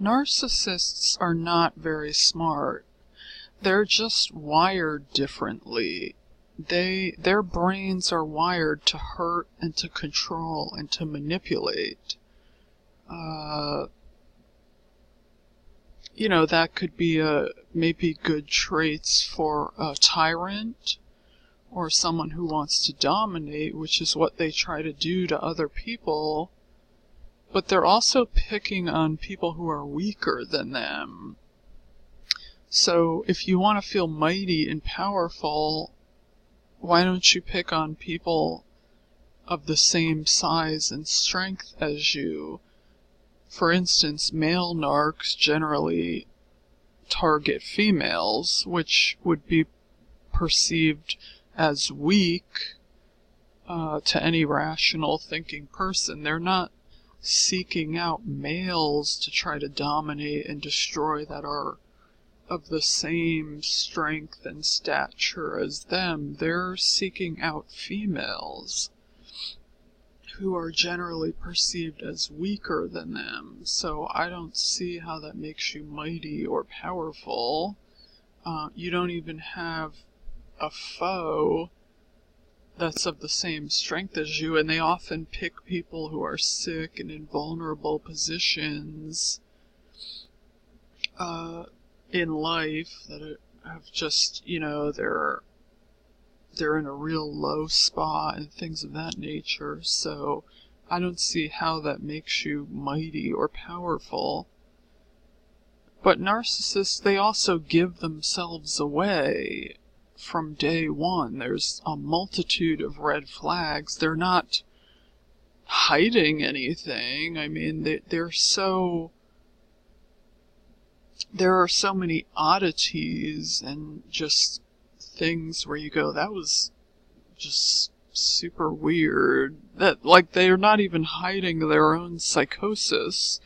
Narcissists are not very smart. They're just wired differently. Their brains are wired to hurt and to control and to manipulate. That could be maybe good traits for a tyrant or someone who wants to dominate, which is what they try to do to other people. But they're also picking on people who are weaker than them. So if you want to feel mighty and powerful, why don't you pick on people of the same size and strength as you? For instance, male narcs generally target females, which would be perceived as weak to any rational thinking person. They're not seeking out males to try to dominate and destroy that are of the same strength and stature as them. They're seeking out females who are generally perceived as weaker than them. So I don't see how that makes you mighty or powerful. You don't even have a foe that's of the same strength as you, and they often pick people who are sick and in vulnerable positions in life that have just, they're in a real low spot and things of that nature. So I don't see how that makes you mighty or powerful. But narcissists, they also give themselves away from day one. There's a multitude of red flags. They're not hiding anything. I mean, there are so many oddities and just things where you go, that was just super weird. That, like, they're not even hiding their own psychosis.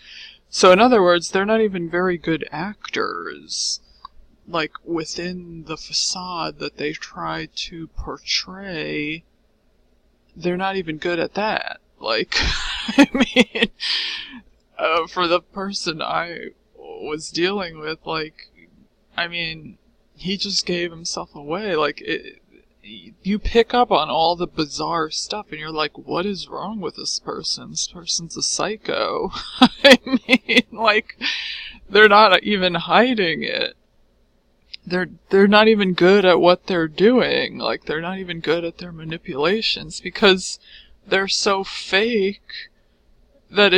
So in other words, they're not even very good actors. Like, within the facade that they try to portray, they're not even good at that. Like, I mean, for the person I was dealing with, he just gave himself away. You pick up on all the bizarre stuff and you're like, what is wrong with this person? This person's a psycho. I mean, they're not even hiding it. They're not even good at what they're doing. They're not even good at their manipulations because they're so fake that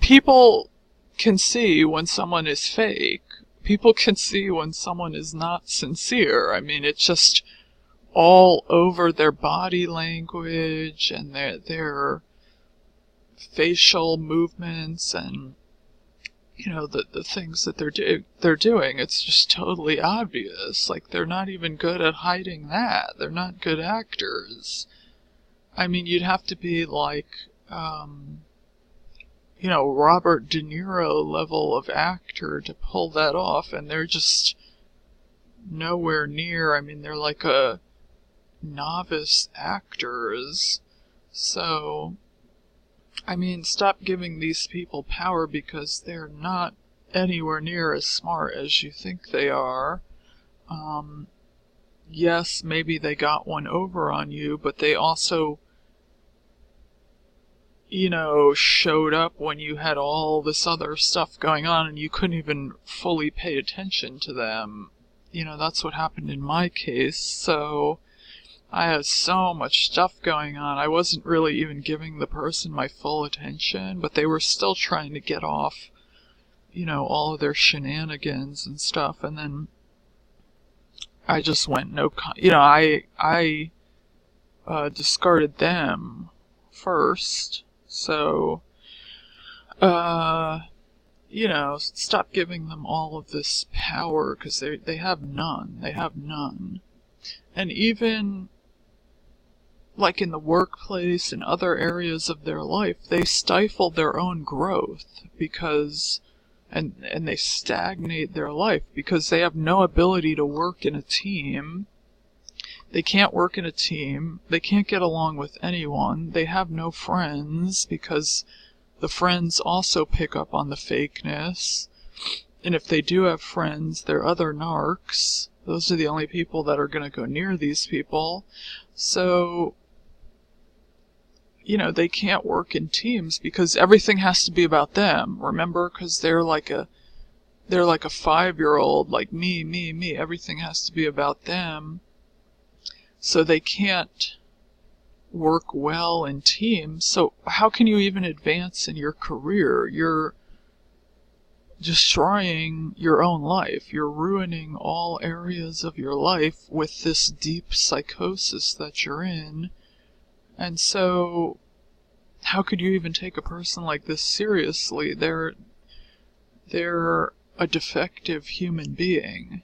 people can see when someone is fake. People can see when someone is not sincere. I mean, it's just all over their body language and their facial movements and the things that they're doing. It's just totally obvious. They're not even good at hiding that. They're not good actors. I mean, you'd have to be Robert De Niro level of actor to pull that off, and they're just nowhere near. I mean, they're like a novice actors. So I mean, stop giving these people power because they're not anywhere near as smart as you think they are. Yes, maybe they got one over on you, but they also, showed up when you had all this other stuff going on and you couldn't even fully pay attention to them. That's what happened in my case. So I had so much stuff going on. I wasn't really even giving the person my full attention, but they were still trying to get off, all of their shenanigans and stuff. And then I just went I discarded them first. So, stop giving them all of this power because they have none. They have none. And even in the workplace and other areas of their life, they stifle their own growth and they stagnate their life because they have no ability to work in a team. They can't work in a team. They can't get along with anyone. They have no friends because the friends also pick up on the fakeness. And if they do have friends, they're other narcs. Those are the only people that are going to go near these people. So, they can't work in teams because everything has to be about them. Remember? Because they're like a 5-year-old, like me. Everything has to be about them. So they can't work well in teams. So how can you even advance in your career? You're destroying your own life. You're ruining all areas of your life with this deep psychosis that you're in. And so how could you even take a person like this seriously? They're a defective human being.